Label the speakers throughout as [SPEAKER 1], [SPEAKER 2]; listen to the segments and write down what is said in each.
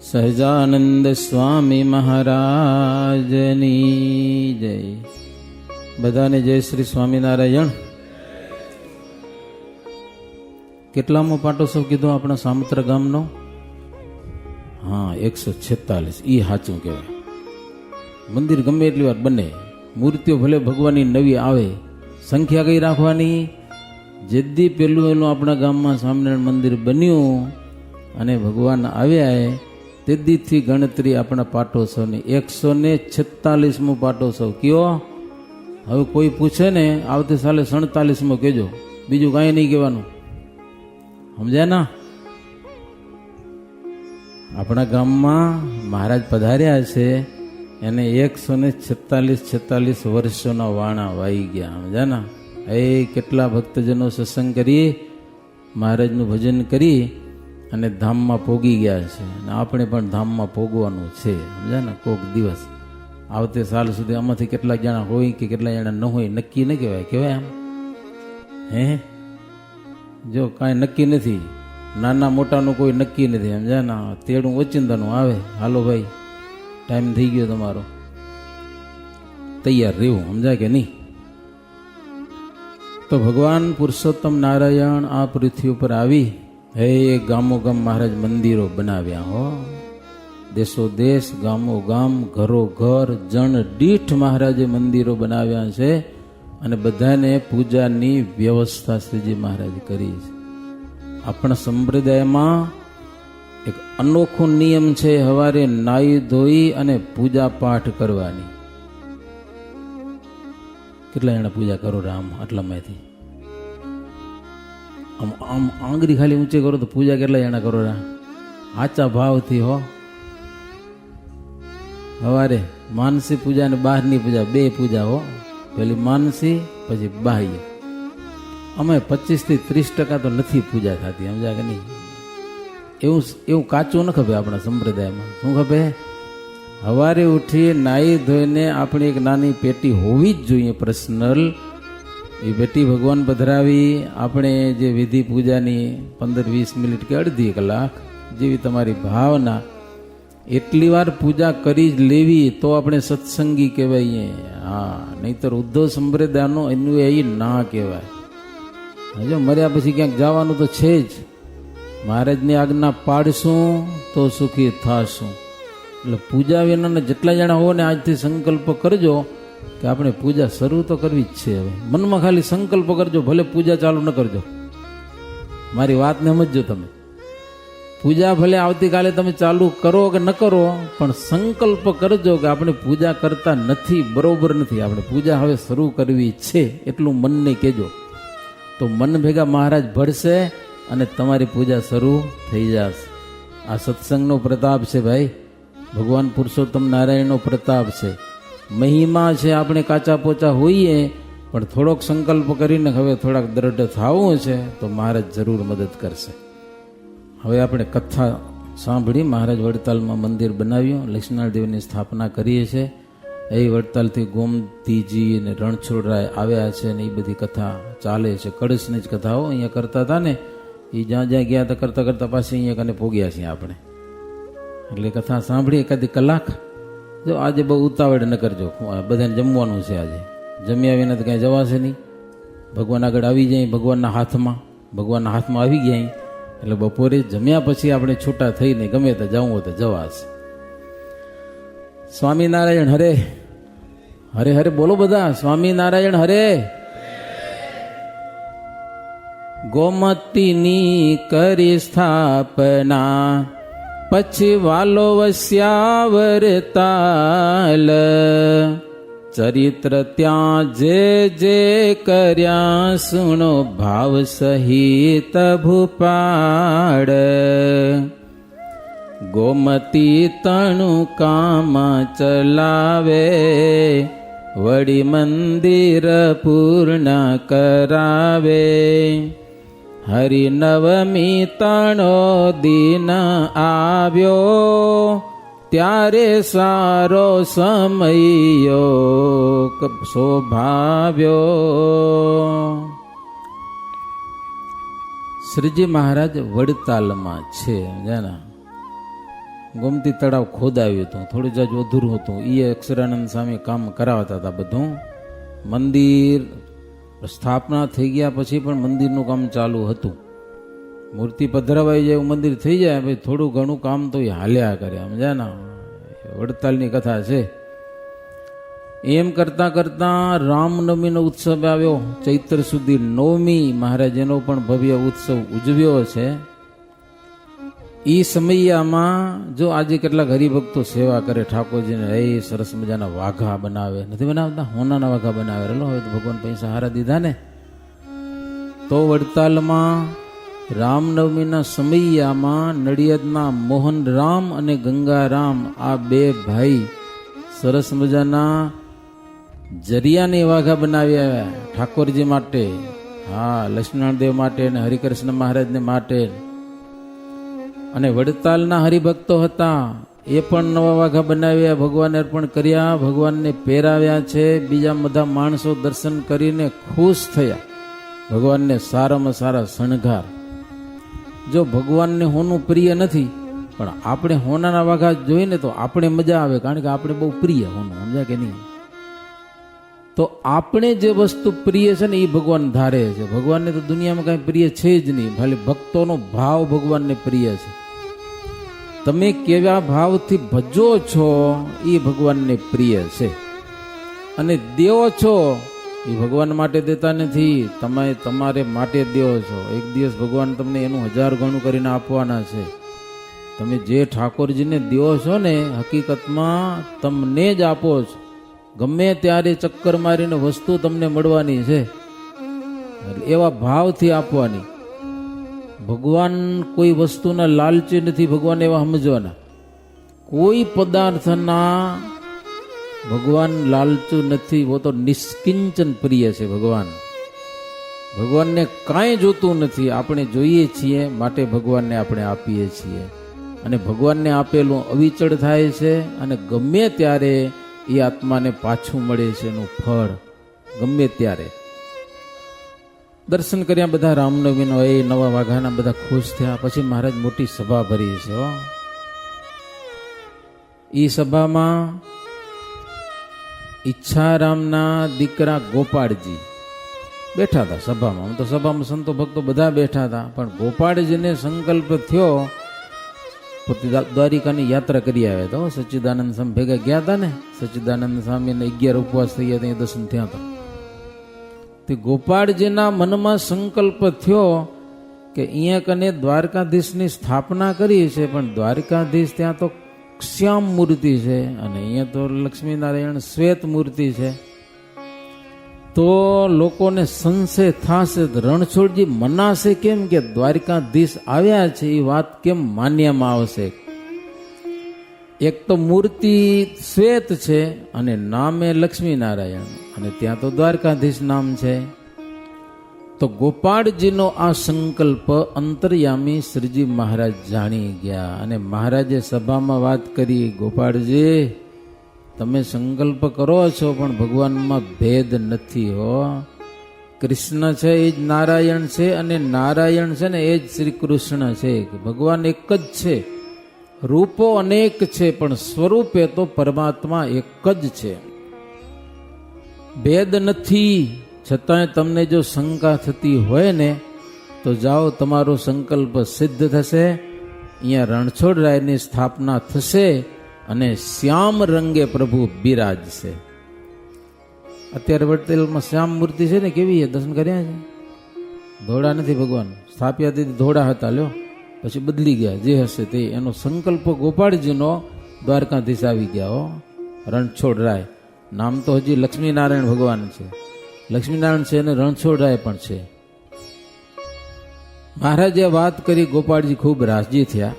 [SPEAKER 1] સહજાનંદ સ્વામી મહારાજની જય. બધાને જય શ્રી સ્વામિનારાયણ. કેટલામો પાટોત્સવ કીધો આપણા સામત્ર ગામનો? હા, 146. ઈ સાચું કહેવાય. મંદિર ગમે એટલી વાર બને, મૂર્તિઓ ભલે ભગવાનની નવી આવે, સંખ્યા કઈ રાખવાની? જેદી પેલું એનું આપણા ગામમાં સ્વામિનારાયણ મંદિર બન્યું અને ભગવાન આવ્યા તેદીથી ગણતરી આપણા પાટોત્સવની 146મો પાટોત્સવ કયો? હવે કોઈ પૂછે ને આવતી સાલે 47મો કહેજો, બીજું કાંઈ નહીં કહેવાનું. સમજ્યા ના? આપણા ગામમાં મહારાજ પધાર્યા છે એને 146 વર્ષોના વાણા વાઈ ગયા. સમજ્યા ના? એ કેટલા ભક્તજનો સત્સંગ કરી, મહારાજનું ભજન કરી અને ધામમાં પોગી ગયા છે. અને આપણે પણ ધામમાં પોગવાનું છે. સમજ્યા ને? કોક દિવસ આવતે સાલ સુધી આમાંથી કેટલાક જણા હોય કે કેટલા જણા ન હોય નક્કી ન કહેવાય. કહેવાય આમ? હે, જો કાંઈ નક્કી નથી, નાના મોટાનું કોઈ નક્કી નથી. સમજ્યા ને? તેડું ઓચિંતાનું આવે. હાલો ભાઈ, ટાઈમ થઈ ગયો તમારો, તૈયાર રહેવું. સમજાય કે નહીં? તો ભગવાન પુરુષોત્તમ નારાયણ આ પૃથ્વી ઉપર આવી હે ગામો ગામ મહારાજ મંદિરો બનાવ્યા. હો, દેશો દેશ, ગામો ગામ, ઘરો ઘર, જણ દીઠ મહારાજે મંદિરો બનાવ્યા છે. અને બધાને પૂજાની વ્યવસ્થા શ્રીજી મહારાજ કરી છે. આપણા સંપ્રદાયમાં એક અનોખો નિયમ છે, સવારે નાહી ધોઈ અને પૂજા પાઠ કરવાની. કેટલા જણા પૂજા કરો રામ? આટલામાંથી આમ આમ આંગળી ખાલી ઊંચે કરો તો પૂજા કેટલા જણા કરો રા? આચા ભાવથી. હો, સવારે માનસી પૂજા અને બહારની પૂજા, બે પૂજા. હો, પેલી માનસી પછી બાહ્ય. અમે 25 થી 30% તો નથી પૂજા થતી. સમજા કે નહીં? એવું કાચું ન ખપે આપણા સંપ્રદાયમાં. શું ખપે? સવારે ઉઠી નાહી ધોઈને આપણી એક નાની પેટી હોવી જ જોઈએ, પર્સનલ. એ પેટી ભગવાન પધરાવી આપણે જે વિધિ પૂજાની 15-20 મિનિટ કે અડધી કલાક જેવી તમારી ભાવના, એટલી વાર પૂજા કરી જ લેવી તો આપણે સત્સંગી કહેવાય. હા, નહીતર ઉદ્ધવ સંપ્રદાયનો અન્વયી ના કહેવાય. હજો મર્યા પછી ક્યાંક જવાનું તો છે જ. મહારાજની આજ્ઞા પાડશું તો સુખી થાશું. એટલે પૂજા વિનાના જેટલા જણા હો ને આજથી સંકલ્પ કરજો કે આપણે પૂજા શરૂ તો કરવી જ છે. હવે મનમાં ખાલી સંકલ્પ કરજો, ભલે પૂજા ચાલુ ન કરજો. મારી વાતને સમજજો તમે. પૂજા ભલે આવતીકાલે તમે ચાલુ કરો કે ન કરો, પણ સંકલ્પ કરજો કે આપણે પૂજા કરતા નથી, બરોબર નથી, આપણે પૂજા હવે શરૂ કરવી છે, એટલું મનને કહેજો. તો મન ભેગા મહારાજ ભળશે અને તમારી પૂજા શરૂ થઈ જશે. આ સત્સંગનો પ્રતાપ છે ભાઈ, ભગવાન પુરુષોત્તમ નારાયણનો પ્રતાપ છે, મહિમા છે. આપણે કાચા પોચા હોઈએ પણ થોડોક સંકલ્પ કરીને હવે થોડાક દ્રઢ થવું છે તો મહારાજ જરૂર મદદ કરશે. હવે આપણે કથા સાંભળી. મહારાજ વડતાલમાં મંદિર બનાવ્યું, લક્ષ્મણદેવની સ્થાપના કરીએ છીએ. એ વડતાલથી ગોમતીજી અને રણછોડરાય આવ્યા છે ને એ બધી કથા ચાલે છે. કળશની જ કથાઓ અહીંયા કરતા હતા ને, એ જ્યાં જ્યાં ગયા હતા કરતાં કરતાં પાછી અહીંયા કને પોગ્યા છીએ આપણે. એટલે કથા સાંભળી એકાદી કલાક. જો આજે બહુ ઉતાવળ ન કરજો, બધાને જમવાનું છે. આજે જમ્યા વિના તો કાંઈ જવાશે નહીં. ભગવાન આગળ આવી જાય, ભગવાનના હાથમાં આવી ગયા. એટલે બપોરે જમ્યા પછી આપણે છૂટા થઈને ગમે તો જવું હોય તો જવાશે. સ્વામિનારાયણ હરે હરે હરે બોલો બધા. સ્વામિનારાયણ હરે. ગોમતીની કરી સ્થાપના, પછી વાલો વસ્યા વરતાલ. ચરિત્ર ત્યાં જે જે કર્યા, સુણો ભાવ સહિત ભૂપાડ. ગોમતી તણું કામ ચલાવે, વડી મંદિર પૂર્ણ કરાવે. હરિનવમી તણો દિન આવ્યો, ત્યારે સારો સમયો શોભાવ્યો. શ્રીજી મહારાજ વડતાલમાં છે. જાના ગોમતી તળાવ ખોદાવ્યું હતું, થોડું જાજુ અધૂરું હતું. એ અક્ષરાનંદ સ્વામી કામ કરાવતા હતા બધું. મંદિર સ્થાપના થઈ ગયા પછી પણ મંદિરનું કામ ચાલુ હતું. મૂર્તિ પધરાવાઈ જાય એવું મંદિર થઈ જાય, ભાઈ થોડું ઘણું કામ તો એ હાલ્યા કરે. સમજ્યા ને, વડતાલની કથા છે. એમ કરતા કરતા રામનવમીનો ઉત્સવ આવ્યો. ચૈત્ર સુધી નવમી મહારાજ એનો પણ ભવ્ય ઉત્સવ ઉજવ્યો છે. એ સમયમાં જો આજે કેટલાક હરિભક્તો સેવા કરે ઠાકોરજીને, એ સરસ મજાના વાઘા બનાવે, નથી બનાવતા? હોનાના વાઘા બનાવે. હવે તો ભગવાન પૈસા હારા દીધા ને. તો વડતાલમાં રામનવમીના સમયમાં નડિયાદના મોહનરામ અને ગંગારામ આ બે ભાઈ સરસ મજાના જરિયાની વાઘા બનાવી આવ્યા ઠાકોરજી માટે. હા, લક્ષ્મણદેવ માટે અને હરિકૃષ્ણ મહારાજને માટે. અને વડતાલના હરિભક્તો હતા, એ પણ નવા વાઘા બનાવ્યા, ભગવાનને અર્પણ કર્યા, ભગવાનને પહેરાવ્યા છે. બીજા બધા માણસો દર્શન કરીને ખુશ થયા. ભગવાનને સારામાં સારા શણગાર. જો ભગવાનને હોનું પ્રિય નથી, પણ આપણે હોનાના વાઘા જોઈને તો આપણે મજા આવે, કારણ કે આપણે બહુ પ્રિય હોનું. સમજ્યા કે નહીં? તો આપણે જે વસ્તુ પ્રિય છે ને એ ભગવાન ધારે છે. ભગવાનને તો દુનિયામાં કાંઈ પ્રિય છે જ નહીં, ખાલી ભક્તોનો ભાવ ભગવાનને પ્રિય છે. તમે કેવા ભાવથી ભજો છો એ ભગવાનને પ્રિય છે. અને દેવો છો એ ભગવાન માટે દેતા નથી, તમે તમારે માટે દેવો છો. એક દિવસ ભગવાન તમને એનું 1000 ગણું કરીને આપવાના છે. તમે જે ઠાકોરજીને દેવો છો ને, હકીકતમાં તમને જ આપો છો. ગમે ત્યારે ચક્કર મારીને વસ્તુ તમને મળવાની છે, એવા ભાવથી આપવાની. ભગવાન કોઈ વસ્તુના લાલચી નથી, ભગવાન એવા સમજવાના. કોઈ પદાર્થના ભગવાન લાલચું નથી, વો તો નિષ્કિંચન પ્રિય છે ભગવાન. ભગવાનને કાંઈ જોતું નથી, આપણે જોઈએ છીએ માટે ભગવાનને આપણે આપીએ છીએ. અને ભગવાનને આપેલું અવિચળ થાય છે, અને ગમે ત્યારે એ આત્માને પાછું મળે છે એનું ફળ, ગમે ત્યારે. દર્શન કર્યા બધા રામનવમીનો, એ નવા વાઘાના બધા ખુશ થયા. પછી મહારાજ મોટી સભા ભરી છે. એ સભામાં ઈચ્છારામના દીકરા ગોપાળજી બેઠા હતા સભામાં. આમ તો સભામાં સંતો ભક્તો બધા બેઠા હતા, પણ ગોપાળજીને સંકલ્પ થયો, પોતે દ્વારિકાની યાત્રા કરી આવ્યા હતા. સચ્ચિદાનંદ સ્વામી ભેગા ગયા હતા ને, સચ્ચિદાનંદ સ્વામીને 11 ઉપવાસ થઈ ગયા, ત્યાં દર્શન થયા હતા. તે ગોપાળજીના મનમાં સંકલ્પ થયો કે અહીંયા કને દ્વારકાધીશની સ્થાપના કરી છે, પણ દ્વારકાધીશ ત્યાં તો શ્યામ મૂર્તિ છે, અને અહીંયા તો લક્ષ્મીનારાયણ શ્વેત મૂર્તિ છે. તો લોકોને સંશય થશે, રણછોડજી મનાશે કેમ કે દ્વારકાધીશ આવ્યા છે, એ વાત કેમ માન્યમાં આવશે? એક તો મૂર્તિ શ્વેત છે અને નામે લક્ષ્મીનારાયણ, અને ત્યાં તો દ્વારકાધીશ નામ છે. તો ગોપાળજીનો આ સંકલ્પ અંતર્યામી શ્રીજી મહારાજ જાણી ગયા, અને મહારાજે સભામાં વાત કરી, ગોપાળજી તમે સંકલ્પ કરો છો, પણ ભગવાનમાં ભેદ નથી હો. કૃષ્ણ છે એ જ નારાયણ છે, અને નારાયણ છે ને એ જ શ્રી કૃષ્ણ છે. ભગવાન એક જ છે, રૂપો અનેક છે, પણ સ્વરૂપે તો પરમાત્મા એક જ છે, ભેદ નથી. છતાંય તમને જો શંકા થતી હોય ને, તો જાઓ, તમારો સંકલ્પ સિદ્ધ થશે. અહીંયા રણછોડરાયની સ્થાપના થશે, અને શ્યામ રંગે પ્રભુ બિરાજશે. અત્યારે વડતાલમાં શ્યામ મૂર્તિ છે ને, કેવી છે? દર્શન કર્યા છે? ધોળા નથી ભગવાન, સ્થાપ્યા તેથી ધોળા હતા, લ્યો, પછી બદલી ગયા. જે હશે તે એનો સંકલ્પ ગોપાળજીનો દ્વારકાધીશ આવી ગયા. હો, રણછોડરાય નામ તો હજી લક્ષ્મીનારાયણ ભગવાન છે, લક્ષ્મીનારાયણ છે અને રણછોડરાય પણ છે. મહારાજે વાત કરી, ગોપાળજી ખૂબ રાજી થયા.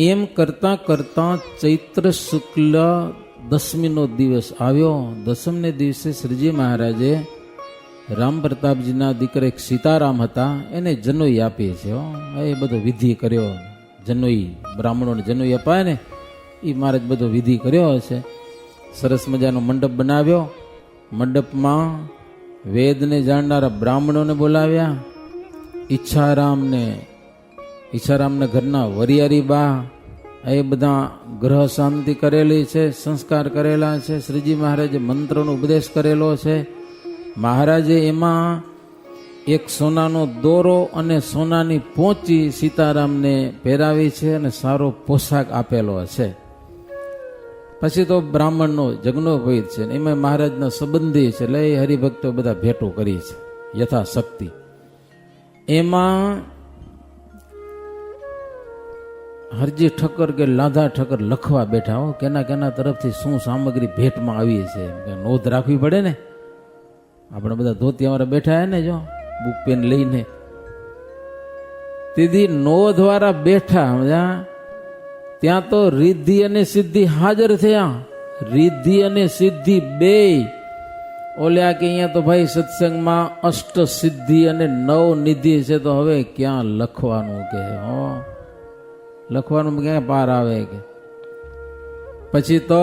[SPEAKER 1] એમ કરતા કરતા ચૈત્ર શુક્લ દસમીનો દિવસ આવ્યો. દસમને દિવસે શ્રીજી મહારાજે રામ પ્રતાપજીના દીકરા એક સીતારામ હતા, એને જનોઈ આપી છે. એ બધો વિધિ કર્યો, જનોઈ બ્રાહ્મણોને જનોઈ અપાય ને, એ મહારાજ બધો વિધિ કર્યો હશે. સરસ મજાનો મંડપ બનાવ્યો. મંડપમાં વેદને જાણનારા બ્રાહ્મણોને બોલાવ્યા. ઈચ્છારામના ઘરના વરિયારી બા એ બધા ગ્રહ શાંતિ કરેલી છે, સંસ્કાર કરેલા છે, શ્રીજી મહારાજે મંત્રનો ઉપદેશ કરેલો છે. મહારાજે એમાં એક સોનાનો દોરો અને સોનાની પોંચી સીતારામને પહેરાવી છે અને સારો પોશાક આપેલો છે. પછી તો બ્રાહ્મણનો જગ્નોપવિત છે, એમાં મહારાજના સંબંધી છે, એટલે એ હરિભક્તો બધા ભેટો કરી છે યથાશક્તિ. એમાં હરજી ઠક્કર કે લાધા ઠક્કર લખવા બેઠા હો, કેના તરફથી શું સામગ્રી ભેટમાં આવી છે, નોંધ રાખવી પડે ને. આપણે બધા ધોતિયાવાળા બેઠા હે ને, જો બુક પેન લઈને તીધી નોંધ વાળા બેઠા સમજ્યા. ત્યાં તો રિદ્ધિ અને સિદ્ધિ હાજર થયા. રિદ્ધિ અને સિદ્ધિ બે ઓલ્યા કે અહીંયા તો ભાઈ સત્સંગમાં અષ્ટ સિદ્ધિ અને 9 નિધિ છે, તો હવે ક્યાં લખવાનું કે લખવાનું ક્યાં પાર આવે કે. પછી તો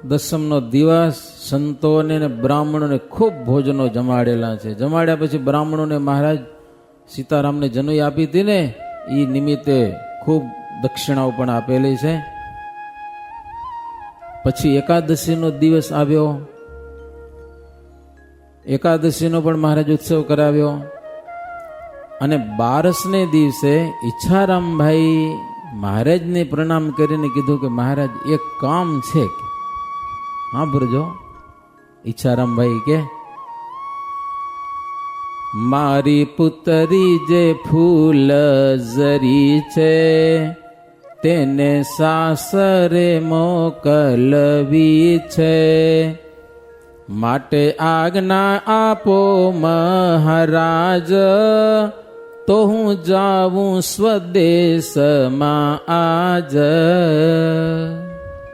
[SPEAKER 1] દસમનો દિવસ સંતોને અને બ્રાહ્મણોને ખૂબ ભોજનો જમાડેલા છે. જમાડ્યા પછી બ્રાહ્મણોને મહારાજ સીતારામને જનોઈ આપી હતી ને, એ નિમિત્તે ખૂબ દક્ષિણાઓ પણ આપેલી છે. પછી એકાદશીનો દિવસ આવ્યો, એકાદશીનો પણ મહારાજ ઉત્સવ કરાવ્યો. અને 12ને દિવસે ઈચ્છારામભાઈ મહારાજને પ્રણામ કરીને કીધું કે મહારાજ એક કામ છે. હા ભરજો. ઈચ્છારામભાઈ કે મારી પુતરી જે ફૂલ ઝરી છે તેને સાસરે મોકલવી છે, માટે આજ્ઞા આપો મહારાજ, તો હું જાઉં સ્વદેશમાં આજ.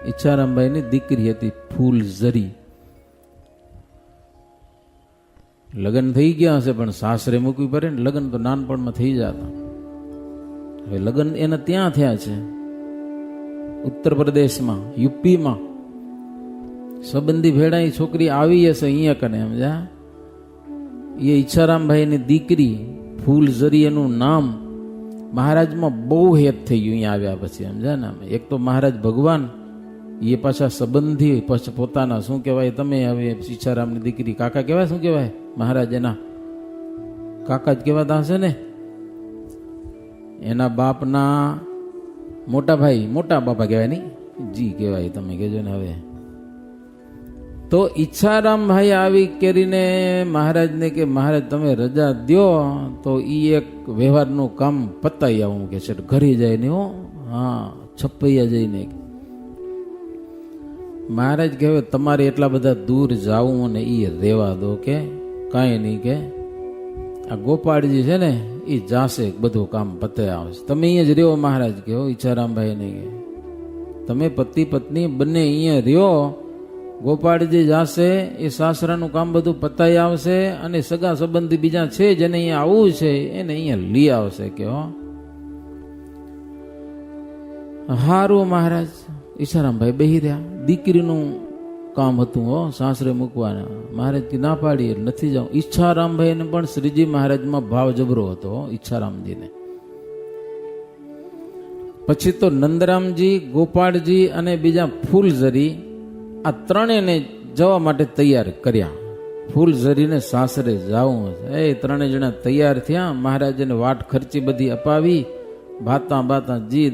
[SPEAKER 1] ઈચ્છારામભાઈની દીકરી હતી ફૂલઝરી. લગ્ન થઈ ગયા હશે પણ સાસરે મૂકવી પડે ને. લગ્ન તો નાનપણમાં થઈ જતા. હવે લગ્ન એના ત્યાં થયા છે ઉત્તર પ્રદેશમાં, યુપીમાં. સંબંધી ભેળા છોકરી આવી હશે અહીંયા કને સમજ્યા. એ ઈચ્છારામભાઈની દીકરી ફૂલઝરી એનું નામ. મહારાજમાં બહુ હેત થઈ ગયું અહીંયા આવ્યા પછી સમજ્યા ને. એક તો મહારાજ ભગવાન, એ પાછા સંબંધી, પછી પોતાના શું કહેવાય, તમે હવે સીતારામની દીકરી કાકા કહેવાય, શું કહેવાય મહારાજ એના કાકા જ કહેવાતા હશે ને. એના બાપના મોટા ભાઈ, મોટા બાપા કહેવાય નહીં, જી કહેવાય, તમે કહેજો ને. હવે તો ઈચ્છારામભાઈ આવી કરીને મહારાજને કે મહારાજ તમે રજા દો તો એ એક વ્યવહારનું કામ પતાવી આવું કે છે. ઘરે જઈને હો, હા છપૈયા જઈને. મહારાજ કહેવાય તમારે એટલા બધા દૂર જાવું ને એ રેવા દો કે કાંઈ નહીં, કે આ ગોપાળજી છે ને એ જાશે બધું કામ પતે આવશે, તમે અહીંયા જ રહ્યો. મહારાજ કહો ઈચ્છારામભાઈ ને કે તમે પતિ પત્ની બંને અહીંયા રહ્યો, ગોપાળજી જાશે એ સાસરાનું કામ બધું પતાઈ આવશે, અને સગા સંબંધી બીજા છે જેને અહીંયા આવવું છે એને અહીંયા લઈ આવશે કે હારું. મહારાજ ઈચ્છારામભાઈ બેહી રહ્યા. દીકરીનું કામ હતું હો સાસરે મૂકવાના. મહારાજ કે ના પાડી નથી જાઉં. ઈચ્છારામભાઈને પણ શ્રીજી મહારાજમાં ભાવ જબરો હતો ઈચ્છારામજીને. પછી તો નંદરામજી, ગોપાળજી અને બીજા ફૂલઝરી, આ ત્રણેયને જવા માટે તૈયાર કર્યા. ફૂલઝરીને સાસરે જાવું છે. એ ત્રણેય જણા તૈયાર થયા. મહારાજને વાટ ખર્ચી બધી અપાવી. ભાતા બાતા જી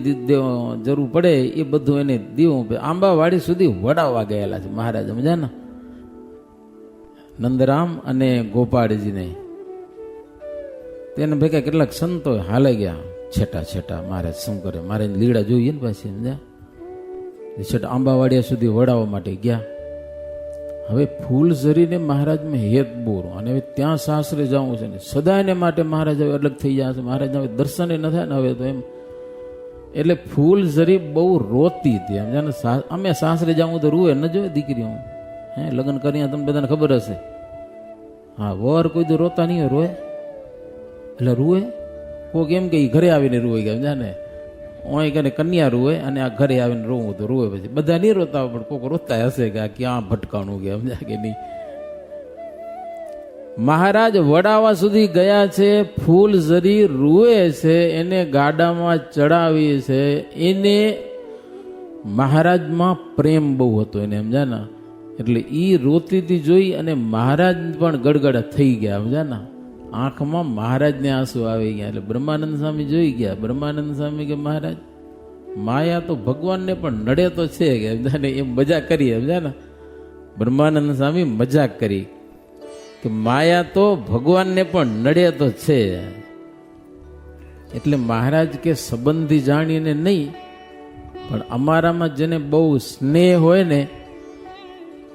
[SPEAKER 1] જરૂર પડે એ બધું એને દીવું. આંબાવાડી સુધી વડાવવા ગયેલા છે મહારાજ સમજ્યા ને. નંદરામ અને ગોપાળજીને તેને ભેગા કેટલાક સંતો હાલે ગયા છેટા છેટા. મહારાજ શું કરે, મારે લીડા જોઈએ ને પાછી સમજ્યા. છેટા આંબાવાડિયા સુધી વડાવવા માટે ગયા. હવે ફૂલઝરીને મહારાજમાં હેત બોરો, અને હવે ત્યાં સાસરે જવું છે ને સદાયને માટે મહારાજ હવે અલગ થઈ જશે. મહારાજ હવે દર્શને ન થાય ને હવે તો એમ. એટલે ફૂલઝરી બહુ રોતી હતી એમ. અમે સાસરે જવું તો રૂએ ન જોવે દીકરીઓ. હે લગ્ન કરી તમને બધાને ખબર હશે. હા વર કોઈ તો રોતા નહીં હોય, રોએ એટલે રૂએ. કોઈક એમ કે ઘરે આવીને રૂએ ગયા જાને, ઓય કે કન્યા રૂએ અને આ ઘરે આવીને રોવું તો રૂએ. પછી બધા નહીં રોતા પણ કોઈક રોતા હશે કે આ ક્યાં ભટકાણું ગયા સમજ્યા કે નહીં. મહારાજ વડાવા સુધી ગયા છે. ફૂલઝરી રૂએ છે, એને ગાડામાં ચડાવી છે. એને મહારાજમાં પ્રેમ બહુ હતો એને, સમજા ને. એટલે એ રોતીથી જોઈ અને મહારાજ પણ ગડગડા થઈ ગયા, સમજા ને. આંખમાં મહારાજને આંસુ આવી ગયા. એટલે બ્રહ્માનંદ સ્વામી જોઈ ગયા. બ્રહ્માનંદ સ્વામી કે મહારાજ, માયા તો ભગવાનને પણ નડે તો છે કે, સમજા ને. એમ મજાક કરી, સમજા ને. બ્રહ્માનંદ સ્વામી મજાક કરી કે માયા તો ભગવાનને પણ નડે તો છે. એટલે મહારાજ કે સંબંધી જાણીને નહીં, પણ અમારામાં જેને બહુ સ્નેહ હોય ને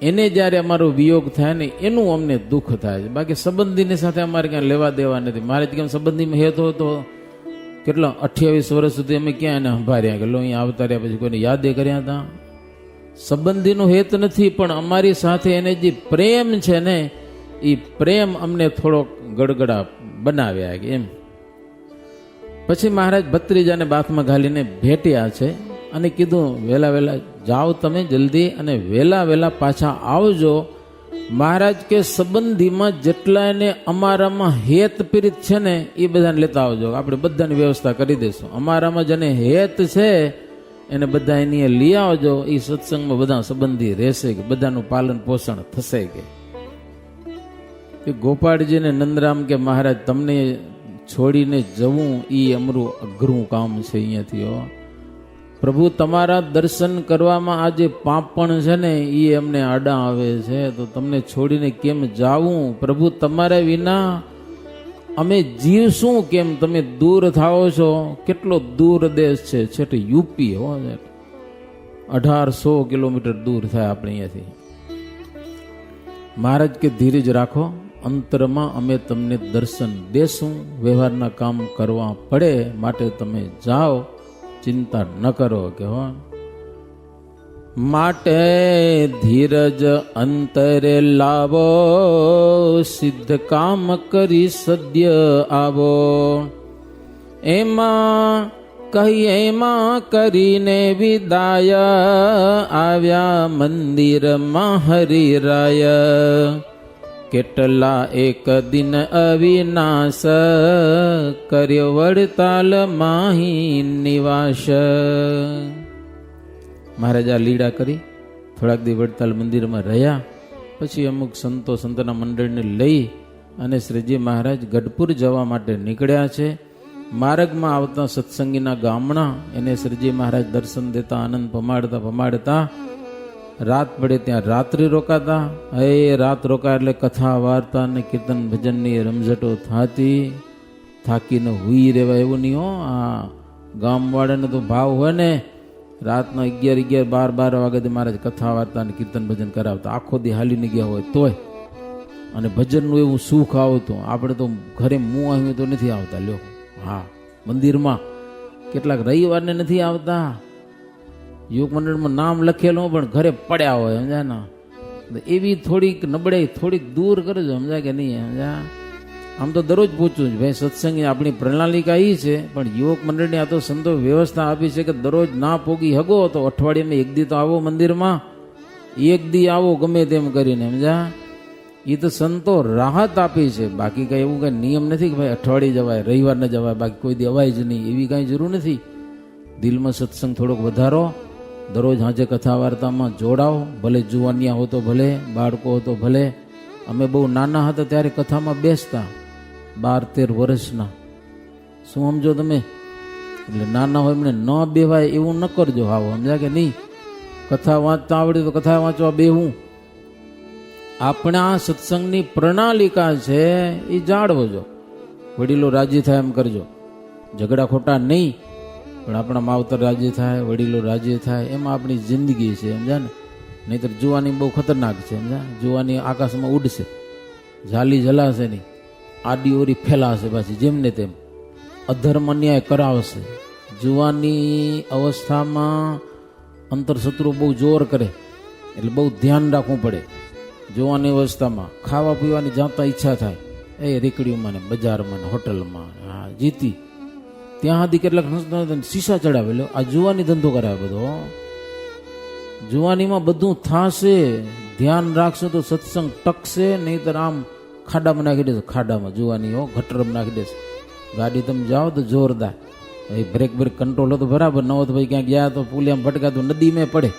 [SPEAKER 1] એને જ્યારે અમારો વિયોગ થાય ને એનું અમને દુઃખ થાય છે. બાકી સંબંધીની સાથે અમારે ક્યાં લેવા દેવા નથી. મારે કેમ સંબંધીમાં હેતો હતો કેટલા 28 વર્ષ સુધી અમે ક્યાં એને સંભાળ્યા કે લો અહીંયા આવતા રહ્યા, પછી કોઈને યાદે કર્યા હતા. સંબંધીનો હેત નથી, પણ અમારી સાથે એને જે પ્રેમ છે ને એ પ્રેમ અમને થોડોક ગડગડા બનાવ્યા કે એમ. પછી મહારાજ ભત્રીજાને બાથમાં ઘાલીને ભેટ્યા છે અને કીધું વહેલા વહેલા જાઓ તમે જલ્દી અને વહેલા વહેલા પાછા આવજો. મહારાજ કે સંબંધીમાં જેટલા એને અમારામાં હેત પીડિત છે ને એ બધાને લેતા આવજો, આપણે બધાની વ્યવસ્થા કરી દઈશું. અમારામાં જેને હેત છે એને બધા એની લઈ આવજો. એ સત્સંગમાં બધા સંબંધી રહેશે કે બધાનું પાલન પોષણ થશે. કે ગોપાળજીને નંદરામ કે મહારાજ તમને છોડીને જવું એ અમારું અઘરું કામ છે અહીંયાથી. પ્રભુ તમારા દર્શન કરવામાં આ જે પાપણ છે ને એ અમને આડા આવે છે, તો તમને છોડીને કેમ જાવું પ્રભુ? તમારા વિના અમે જીવશું કેમ? તમે દૂર થાઓ છો. કેટલો દૂર દેશ છે, છેટ યુપી હો, 1800 કિલોમીટર દૂર થાય આપણે અહીંયાથી. મહારાજ કે ધીરજ રાખો, અંતરમાં અમે તમને દર્શન દેશું. વ્યવહારના કામ કરવા પડે માટે તમે જાઓ, ચિંતા ન કરો કે હો. માટે ધીરજ અંતરે લાવો, સિદ્ધ કામ કરી સદ્ય આવો. એમાં કહી એમાં કરીને વિદાય, આવ્યા મંદિરમાં હરિરાય. કેટલા એક દિન અવિનાશ, કર્યો વડતાલ માહી નિવાસ. મહારાજા લીડા કરી થોડાક દી વડતાલ મંદિરમાં રહ્યા. પછી અમુક સંતોના મંડળને લઈ અને શ્રીજી મહારાજ ગઢપુર જવા માટે નીકળ્યા છે. માર્ગમાં આવતા સત્સંગીના ગામડા એને શ્રીજી મહારાજ દર્શન દેતા, આનંદ પમાડતા પમાડતા રાત પડે ત્યાં રાત્રિ રોકાતા. એ રાત રોકા એટલે કથા વાર્તા ને કીર્તન ભજનની રમઝટો થતી. થાકીને હુઈ રહેવાય એવું નહીં હો. આ ગામવાળાને તો ભાવ હોય ને, રાતના 11, 12 વાગ્યાથી મહારાજ કથા વાર્તા ને કીર્તન ભજન કરાવતા. આખો દી હાલીને ગયા હોય તોય. અને ભજનનું એવું સુખ આવતું. આપણે તો ઘરે મું આવ્યું તો નથી આવતા લ્યો. હા, મંદિરમાં કેટલાક રવિવારને નથી આવતા. યુવક મંડળમાં નામ લખેલું પણ ઘરે પડ્યા હોય, સમજા ને. એવી થોડીક નબળાઈ થોડીક દૂર કરજો, સમજા કે નહીં? સમજા. આમ તો દરરોજ પૂછવું જ ભાઈ, સત્સંગ આપણી પ્રણાલિકા એ છે, પણ યુવક મંડળની આ તો સંતો વ્યવસ્થા આપી છે કે દરરોજ ના પોગી હગો તો અઠવાડિયામાં એક દી તો આવો મંદિરમાં, એક દી આવો ગમે તેમ કરીને, સમજા. એ તો સંતો રાહત આપી છે. બાકી કઈ એવું કઈ નિયમ નથી કે ભાઈ અઠવાડિયે જવાય, રવિવાર ન જવાય, બાકી કોઈ દી અવાય જ નહીં, એવી કાંઈ જરૂર નથી. દિલમાં સત્સંગ થોડોક વધારો, દરરોજ હાજે કથા વાર્તામાં જોડાઓ. ભલે જુવાનિયા હો તો ભલે, બાળકો હો તો ભલે. અમે બહુ નાના હતા ત્યારે કથામાં બેસતા, 12-13 વર્ષના. શું સમજો તમે? એટલે નાના હોય એમને ન બેવાય એવું ન કરજો. હાવ, સમજ્યા કે નહીં? કથા વાંચતા આવડે તો કથા વાંચવા બેહું. આપણા સત્સંગની પ્રણાલિકા છે એ જાળવજો. વડીલો રાજી થાય એમ કરજો. ઝઘડા ખોટા નહીં, પણ આપણા માવતર રાજી થાય, વડીલો રાજી થાય, એમાં આપણી જિંદગી છે, સમજ્યા ને. નહીતર જુવાની બહુ ખતરનાક છે, સમજ્યા. જુવાની આકાશમાં ઉડશે, ઝાલી જલાશે નહીં, આડી ઓરી ફેલાશે, પાછી જેમને તેમ અધર્મ અન્યાય કરાવશે. જુવાની અવસ્થામાં અંતરશત્રુ બહુ જોર કરે, એટલે બહુ ધ્યાન રાખવું પડે. જોવાની અવસ્થામાં ખાવા પીવાની જાતા ઈચ્છા થાય, એ રેકડીઓમાં ને બજારમાં ને હોટલમાં. હા, જીતી ત્યાં સુધી કેટલાક શીશા ચડાવેલો. આ જુવાની ધંધો કરાવે બધો. જુવાનીમાં બધું થાશે, ધ્યાન રાખશો તો સત્સંગ ટકશે, નહીતર આમ ખાડામાં નાખી દેશે. ખાડામાં જુવાની હો, ગટરમાં નાખી દેશે. ગાડી તમે જાઓ તો જોરદાર એ બ્રેક કંટ્રોલ હતો બરાબર ન હોય તો ભાઈ ક્યાંક ગયા તો પુલિયામાં ભટકાતું નદી મેં પડે.